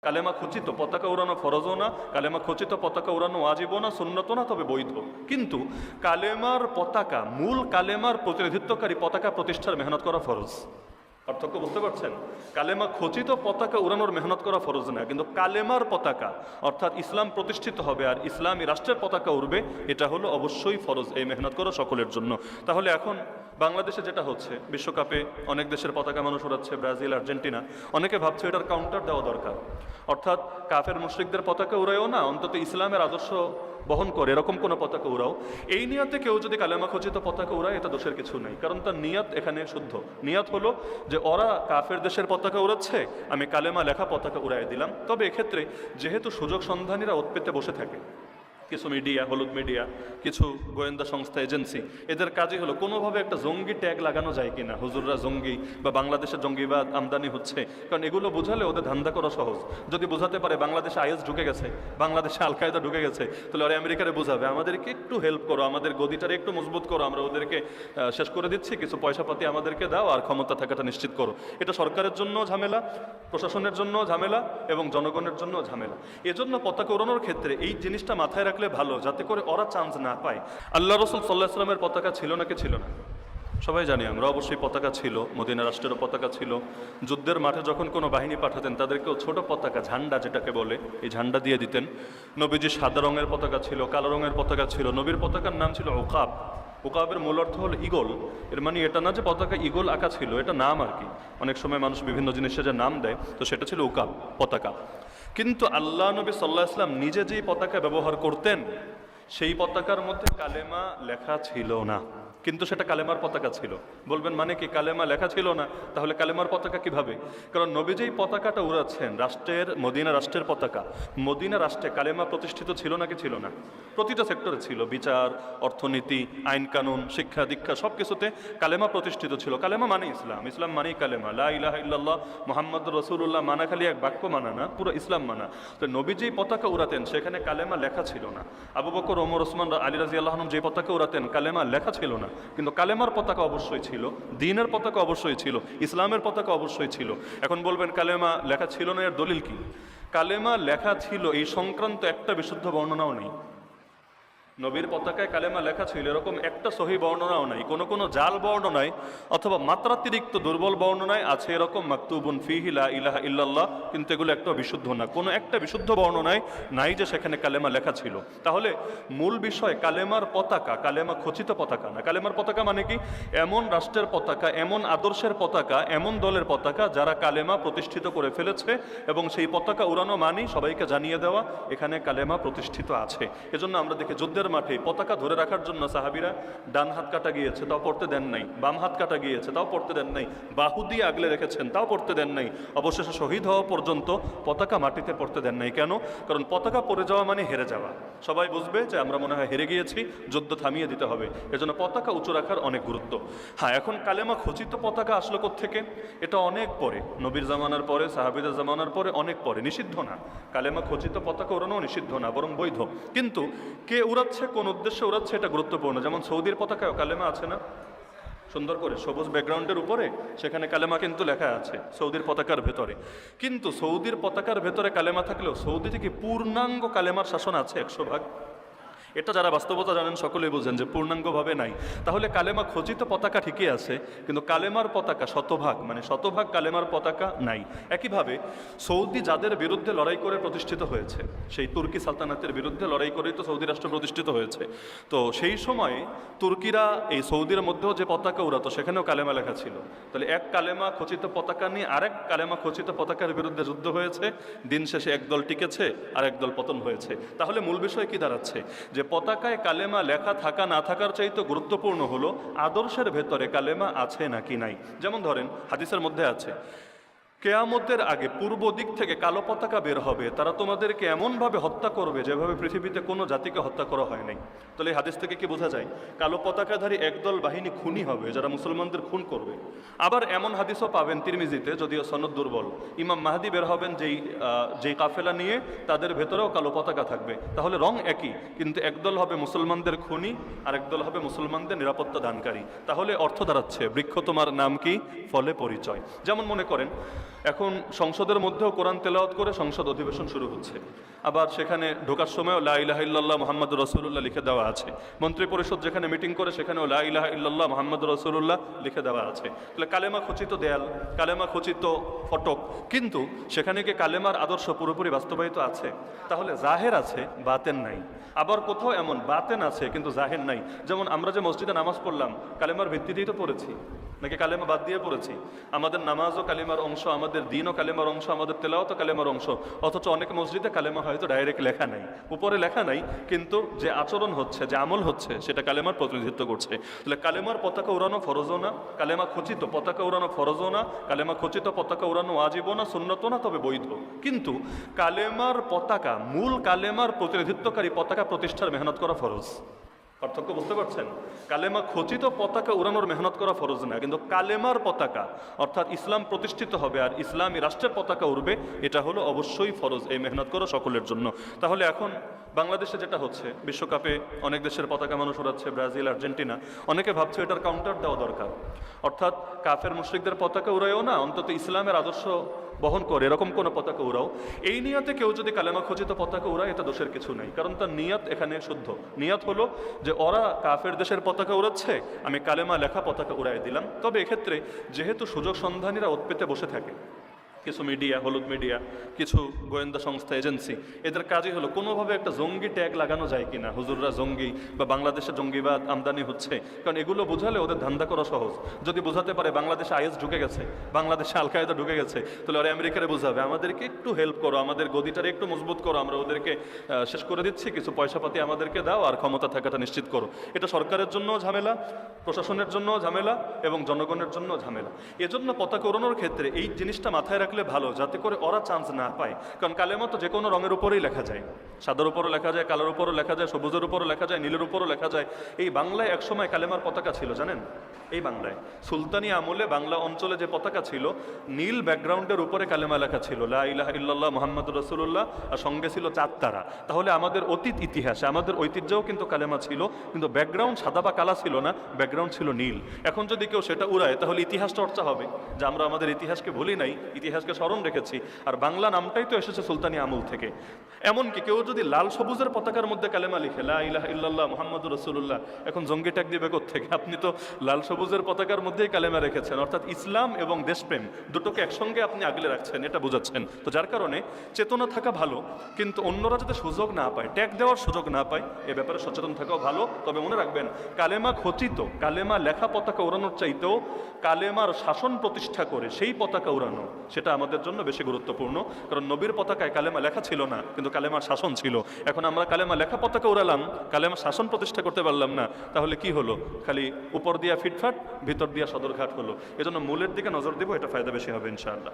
কালেমা খচিত পতাকা উড়ানো ফরজও না, কালেমা খচিত পতাকা উড়ানো ওয়াজিবও না, সুন্নতও না, তবে বৈধ। কিন্তু কালেমার পতাকা, মূল কালেমার প্রতিনিধিত্বকারী পতাকা প্রতিষ্ঠার মেহনত করা ফরজ। পার্থক্য বুঝতে পারছেন? কালেমা খচিত পতাকা উড়ানোর মেহনত করা ফরজ না, কিন্তু কালেমার পতাকা অর্থাৎ ইসলাম প্রতিষ্ঠিত হবে আর ইসলামী রাষ্ট্রের পতাকা উড়বে, এটা হলো অবশ্যই ফরজ। এই মেহনত করা সকলের জন্য। তাহলে এখন বাংলাদেশে যেটা হচ্ছে, বিশ্বকাপে অনেক দেশের পতাকা মানুষ উড়াচ্ছে, ব্রাজিল, আর্জেন্টিনা। অনেকে ভাবছে এটার কাউন্টার দেওয়া দরকার, অর্থাৎ কাফের মুশরিকদের পতাকা উড়ায়ও না, অন্তত ইসলামের আদর্শ বহন করে এরকম কোনো পতাকা উড়াও। এই নিয়তে কেউ যদি কালেমা খচিত পতাকা উড়ায়, এটা দোষের কিছু নাই, কারণ তার নিয়ত এখানে শুদ্ধ। নিয়ত হলো যে ওরা কাফের দেশের পতাকা উড়াচ্ছে, আমি কালেমা লেখা পতাকা উড়াই দিলাম। তবে এক্ষেত্রে যেহেতু সুযোগ সন্ধানীরা ওত পেতে বসে থাকে, কিছু মিডিয়া, হলুদ মিডিয়া, কিছু গোয়েন্দা সংস্থা, এজেন্সি, এদের কাজই হলো কোনোভাবে একটা জঙ্গি ট্যাগ লাগানো যায় কিনা, হুজুররা জঙ্গি বা বাংলাদেশের জঙ্গিবাদ আমদানি হচ্ছে। কারণ এগুলো বোঝালে ওদের ধান্দা করা সহজ। যদি বোঝাতে পারে বাংলাদেশে আইএস ঢুকে গেছে, বাংলাদেশে আল কায়দা ঢুকে গেছে, তাহলে ওরা আমেরিকারে বোঝাবে আমাদেরকে একটু হেল্প করো, আমাদের গদিটারে একটু মজবুত করো, আমরা ওদেরকে শেষ করে দিচ্ছি, কিছু পয়সাপাতি আমাদেরকে দাও আর ক্ষমতা থাকাটা নিশ্চিত করো। এটা সরকারের জন্য ঝামেলা, প্রশাসনের জন্য ঝামেলা এবং জনগণের জন্য ঝামেলা। এজন্য পতাকা উড়ানোর ক্ষেত্রে এই জিনিসটা মাথায় রাখলে ভালো, যাতে করে ওরা চান্স না পায়। আল্লাহ রসুল সাল্লাল্লাহু আলাইহি ওয়াসাল্লামের পতাকা ছিল নাকি ছিল না? সবাই জানি আমরা, অবশ্যই পতাকা ছিল। মদিনা রাষ্ট্রেরও পতাকা ছিল। যুদ্ধের মাঠে যখন কোনো বাহিনী পাঠাতেন, তাদেরকেও ছোট পতাকা, ঝান্ডা যেটাকে বলে, এই ঝান্ডা দিয়ে দিতেন। নবীজি সাদা রঙের পতাকা ছিল, কালো রঙের পতাকা ছিল। নবীর পতাকার নাম ছিল উকাব। উকাবের মূল অর্থ হলো ইগল। এর মানে এটা না যে পতাকা ইগল আঁকা ছিল, এটা নাম আর কি। অনেক সময় মানুষ বিভিন্ন জিনিসের যে নাম দেয়, তো সেটা ছিল উকাব, পতাকা। কিন্তু আল্লাহ নবী সাল্লাল্লাহু আলাইহি ওয়াসাল্লাম নিজে যেই পতাকা ব্যবহার করতেন, সেই পতাকার মধ্যে কালেমা লেখা ছিল না, কিন্তু সেটা কালেমার পতাকা ছিল। বলবেন মানে কি, কালেমা লেখা ছিল না, তাহলে কালেমার পতাকা কিভাবে? কারণ নবী যেই পতাকাটা উড়াচ্ছেন, রাষ্ট্রের, মদিনা রাষ্ট্রের পতাকা, মদিনা রাষ্ট্রে কালেমা প্রতিষ্ঠিত ছিল নাকি ছিল না? প্রতিটা সেক্টরে ছিল। বিচার, অর্থনীতি, আইন কানুন, শিক্ষা দীক্ষা, সব কিছুতে কালেমা প্রতিষ্ঠিত ছিল। কালেমা মানে ইসলাম, ইসলাম মানেই কালেমা। লা ইলাহা ইল্লাল্লাহ মুহাম্মাদুর রাসূলুল্লাহ মানা খালি এক বাক্য মানা না, পুরো ইসলাম মানা। তো নবী যেই পতাকা উড়াতেন, সেখানে কালেমা লেখা ছিল না। আবু বকর, ওমর, ওসমান, আলী রাদিয়াল্লাহু আনহুম যে পতাকা উড়াতেন, কালেমা লেখা ছিল না, কিন্তু কালেমার পতাকা অবশ্যই ছিল, দ্বীনের পতাকা অবশ্যই ছিল, ইসলামের পতাকা অবশ্যই ছিল। এখন বলবেন কালেমা লেখা ছিল না, এর দলিল কি? কালেমা লেখা ছিল এই সংক্রান্ত একটা বিশুদ্ধ বর্ণনাও নেই। নবীর পতাকায় কালেমা লেখা ছিল এরকম একটা সহি বর্ণনাও নাই। কোনো জাল বর্ণনায় অথবা মাত্রাতিরিক্ত দুর্বল বর্ণনায় আছে এরকম মাকতুবুন ফিহি লা ইলাহা ইল্লাল্লাহ, কিন্তু এগুলো একটা বিশুদ্ধ না। কোনো একটা বিশুদ্ধ বর্ণনায় নাই যে সেখানে কালেমা লেখা ছিল। তাহলে মূল বিষয় কালেমার পতাকা, কালেমা খচিত পতাকা না। কালেমার পতাকা মানে কি? এমন রাষ্ট্রের পতাকা, এমন আদর্শের পতাকা, এমন দলের পতাকা যারা কালেমা প্রতিষ্ঠিত করে ফেলেছে, এবং সেই পতাকা উড়ানো মানি সবাইকে জানিয়ে দেওয়া এখানে কালেমা প্রতিষ্ঠিত আছে। এজন্য আমরা দেখি যুদ্ধের মাঠে পতাকা ধরে রাখার জন্য সাহাবীরা ডান হাত কাটা গিয়েছে, তাও পড়তে দেন নাই, বাম হাত কাটা গিয়েছে, তাও পড়তে দেন নাই, বাহু দিয়ে আগলে রেখেছেন, তাও পড়তে দেন নাই, অবশেষে শহীদ হওয়া পর্যন্ত পতাকা মাটিতে পড়তে দেন নাই। কেন? কারণ পতাকা পড়ে যাওয়া মানে হেরে যাওয়া। সবাই বুঝবে যে আমরা মনে হয় হেরে গিয়েছি, যুদ্ধ থামিয়ে দিতে হবে। এজন্য পতাকা উঁচু রাখার অনেক গুরুত্ব। হ্যাঁ, এখন কালেমা খচিত পতাকা আসলো কোত্থেকে? এটা অনেক পরে, নবীর জামানার পরে, সাহাবীদের জামানার পরে, অনেক পরে। নিষিদ্ধ না, কালেমা খচিত পতাকা উড়ানো নিষিদ্ধ না, বরং বৈধ। কিন্তু কে উড়াচ্ছে, কোন উদ্দেশ্যে উড়াচ্ছে, এটা গুরুত্বপূর্ণ। যেমন সৌদির পতাকায় কালেমা আছে না, সুন্দর করে সবুজ ব্যাকগ্রাউন্ডের উপরে, সেখানে কালেমা কিন্তু লেখা আছে সৌদির পতাকার ভেতরে। কিন্তু সৌদির পতাকার ভেতরে কালেমা থাকলেও সৌদি থেকে পূর্ণাঙ্গ কালেমার শাসন আছে 100%। এটা যারা বাস্তবতা জানেন সকলেই বোঝেন যে পূর্ণাঙ্গভাবে নাই। তাহলে কালেমা খচিত পতাকা ঠিকই আছে, কিন্তু কালেমার পতাকা শতভাগ, মানে শতভাগ কালেমার পতাকা নাই। একইভাবে সৌদি যাদের বিরুদ্ধে লড়াই করে প্রতিষ্ঠিত হয়েছে, সেই তুর্কি সালতানাতের বিরুদ্ধে লড়াই করেই তো সৌদি রাষ্ট্র প্রতিষ্ঠিত হয়েছে। তো সেই সময় তুর্কিরা এই সৌদির মধ্যেও যে পতাকা উড়াতো, সেখানেও কালেমা লেখা ছিল। তাহলে এক কালেমা খচিত পতাকা নিয়ে আরেক কালেমা খচিত পতাকার বিরুদ্ধে যুদ্ধ হয়েছে, দিন শেষে একদল টিকেছে আর একদল পতন হয়েছে। তাহলে মূল বিষয় কি দাঁড়াচ্ছে? যে পতাকায় কালেমা লেখা থাকা না থাকার চাইতে গুরুত্বপূর্ণ হলো আদর্শের ভেতরে কালেমা আছে নাকি নাই। যেমন ধরেন হাদিসের মধ্যে আছে, কেয়ামতের আগে পূর্ব দিক থেকে কালো পতাকা বের হবে, তারা তোমাদেরকে এমনভাবে হত্যা করবে যেভাবে পৃথিবীতে কোনো জাতিকে হত্যা করা হয় নাই। তাহলে এই হাদিস থেকে কি বোঝা যায়? কালো পতাকাধারী একদল বাহিনী খুনি হবে, যারা মুসলমানদের খুন করবে। আবার এমন হাদিসও পাবেন তিরমিজিতে, যদিও সনদ দুর্বল, ইমাম মাহদি বের হবেন যেই কাফেলা নিয়ে, তাদের ভেতরেও কালো পতাকা থাকবে। তাহলে রং একই, কিন্তু একদল হবে মুসলমানদের খুনি আর একদল হবে মুসলমানদের নিরাপত্তা দানকারী। তাহলে অর্থ দাঁড়াচ্ছে, বৃক্ষ তোমার নাম কি, ফলে পরিচয়। যেমন মনে করেন এখন সংসদের মধ্যেও কোরআন তেলাওয়াত করে সংসদ অধিবেশন শুরু হচ্ছে, আবার সেখানে ঢোকার সময়ও লা ইলাহা ইল্লাল্লাহ মুহাম্মাদুর রাসূলুল্লাহ লিখে দেওয়া আছে। মন্ত্রী পরিষদ যেখানে মিটিং করে সেখানেও লা ইলাহা ইল্লাল্লাহ মুহাম্মাদুর রাসূলুল্লাহ লিখে দেওয়া আছে। তাহলে কালেমা খচিত দেয়াল, কালেমা খচিত ফটক, কিন্তু সেখানে কি কালেমার আদর্শ পুরোপুরি বাস্তবায়িত আছে? তাহলে জাহের আছে, বাতেন নাই। আবার কোথাও এমন বাতেন আছে কিন্তু জাহের নাই। যেমন আমরা যে মসজিদে নামাজ পড়লাম, কালেমার ভিত্তিতেই তো পড়েছি, নাকি কালেমা বাদ দিয়ে পড়েছি? আমাদের নামাজও কালেমার অংশ, আমাদের দিনও কালেমার অংশ, আমাদের তেলাওয়াতও কালেমার অংশ। অথচ অনেক মসজিদে কালেমা হয়তো ডাইরেক্ট লেখা নাই, উপরে লেখা নাই, কিন্তু যে আচরণ হচ্ছে, যে আমল হচ্ছে, সেটা কালেমার প্রতিনিধিত্ব করছে। তাহলে কালেমার পতাকা উড়ানো ফরজও না, কালেমা খচিত পতাকা উড়ানো ফরজও না, কালেমা খচিত পতাকা উড়ানো ওয়াজিবও না, সুন্নতও না, তবে বৈধ। কিন্তু কালেমার পতাকা, মূল কালেমার প্রতিনিধিত্বকারী পতাকা প্রতিষ্ঠার মেহনত করা ফরজ। পার্থক্য বুঝতে পারছেন? কালেমা খচিত পতাকা উড়ানোর মেহনত করা ফরজ না, কিন্তু কালেমার পতাকা অর্থাৎ ইসলাম প্রতিষ্ঠিত হবে আর ইসলামী রাষ্ট্রের পতাকা উড়বে, এটা হলো অবশ্যই ফরজ। এই মেহনত করো সকলের জন্য। তাহলে এখন বাংলাদেশে যেটা হচ্ছে, বিশ্বকাপে অনেক দেশের পতাকা মানুষ উড়াচ্ছে, ব্রাজিল, আর্জেন্টিনা। অনেকে ভাবছে এটার কাউন্টার দেওয়া দরকার, অর্থাৎ কাফের মুশরিকদের পতাকা উড়ায়ও না, অন্তত ইসলামের আদর্শ বহন করে এরকম কোনো পতাকা উড়াও। এই নিয়তে কেউ যদি কালেমা খচিত পতাকা উড়ায়, এটা দোষের কিছু নাই, কারণ তার নিয়ত এখানে শুদ্ধ। নিয়ত হলো যে ওরা কাফের দেশের পতাকা উড়াচ্ছে, আমি কালেমা লেখা পতাকা উড়াই দিলাম। তবে এক্ষেত্রে যেহেতু সুযোগ সন্ধানীরা ওত পেতে বসে থাকে, কিছু মিডিয়া, হলুদ মিডিয়া, কিছু গোয়েন্দা সংস্থা, এজেন্সি, এদের কাজই হলো কোনোভাবে একটা জঙ্গি ট্যাগ লাগানো যায় কিনা, হুজুররা জঙ্গি বা বাংলাদেশে জঙ্গিবাদ আমদানি হচ্ছে। কারণ এগুলো বোঝালে ওদের ধান্দা করা সহজ। যদি বোঝাতে পারে বাংলাদেশে আইএস ঢুকে গেছে, বাংলাদেশে আল কায়েদা ঢুকে গেছে, তাহলে ওরা আমেরিকারে বোঝাবে আমাদেরকে একটু হেল্প করো, আমাদের গদিটারে একটু মজবুত করো, আমরা ওদেরকে শেষ করে দিচ্ছি, কিছু পয়সাপাতি আমাদেরকে দাও আর ক্ষমতা থাকাটা নিশ্চিত করো। এটা সরকারের জন্য ঝামেলা, প্রশাসনের জন্য ঝামেলা এবং জনগণের জন্য ঝামেলা। এজন্য পতাকা উড়ানোর ক্ষেত্রে এই জিনিসটা মাথায় রাখলে ভালো, যাতে করে ওরা চান্স না পায়। কারণ কালেমা তো যে কোনো রঙের উপরেই লেখা যায়, সাদার উপরও লেখা যায়, কালোর উপরও লেখা যায়, সবুজের উপরও লেখা যায়, নীলের উপরও লেখা যায়। এই বাংলায় একসময় কালেমার পতাকা ছিল, জানেন? এই বাংলায় সুলতানি আমলে বাংলা অঞ্চলে যে পতাকা ছিল, নীল ব্যাকগ্রাউন্ডের উপরে কালেমা লেখা ছিল লা ইলাহা ইল্লাল্লাহ মুহাম্মাদুর রাসূলুল্লাহ, আর সঙ্গে ছিল 4 তারা। তাহলে আমাদের অতীত ইতিহাসে, আমাদের ঐতিহ্যেও কিন্তু কালেমা ছিল, কিন্তু ব্যাকগ্রাউন্ড সাদা বা কালা ছিল না, ব্যাকগ্রাউন্ড ছিল নীল। এখন যদি কেউ সেটা উড়ায়, তাহলে ইতিহাস চর্চা হবে যে আমরা আমাদের ইতিহাসকে ভুলি নাই, ইতিহাসকে স্মরণ রেখেছি। আর বাংলা নামটাই তো এসেছে সুলতানি আমল থেকে। এমনকি কেউ যদি লাল সবুজের পতাকার মধ্যে কালেমা লিখে লা ইলাহা ইল্লাল্লাহ মুহাম্মাদুর রাসূলুল্লাহ, এখন জঙ্গি ট্যাগ দিবে কোত্থেকে? আপনি তো লাল সবুজের পতাকার মধ্যেই কালেমা রেখেছেন, অর্থাৎ ইসলাম এবং দেশপ্রেম দুটোকে একসঙ্গে আপনি আগলে রাখছেন, এটা বোঝাচ্ছেন। তো যার কারণে চেতনা থাকা ভালো, কিন্তু অন্যরা যাতে সুযোগ না পায়, ট্যাগ দেওয়ার সুযোগ না পায়, এ ব্যাপারে সচেতন থাকাও ভালো। তবে মনে রাখবেন, কালেমা খচিত, কালেমা লেখা পতাকা উড়ানোর চাইতেও কালেমার শাসন প্রতিষ্ঠা করে সেই পতাকা উড়ানো, সেটা আমাদের জন্য বেশি গুরুত্বপূর্ণ। কারণ নবীর পতাকায় কালেমা লেখা ছিল না, কিন্তু কালেমার শাসন ছিল। এখন আমরা কালেমা লেখা পতাকা উড়ালাম, কালেমা শাসন প্রতিষ্ঠা করতে পারলাম না, তাহলে কি হলো? খালি উপর দিয়া ফিটফাট, ভিতর দিয়া সদরঘাট হলো। এজন্য মূলের দিকে নজর দেবো, এটা ফায়দা বেশি হবে ইনশাআল্লাহ।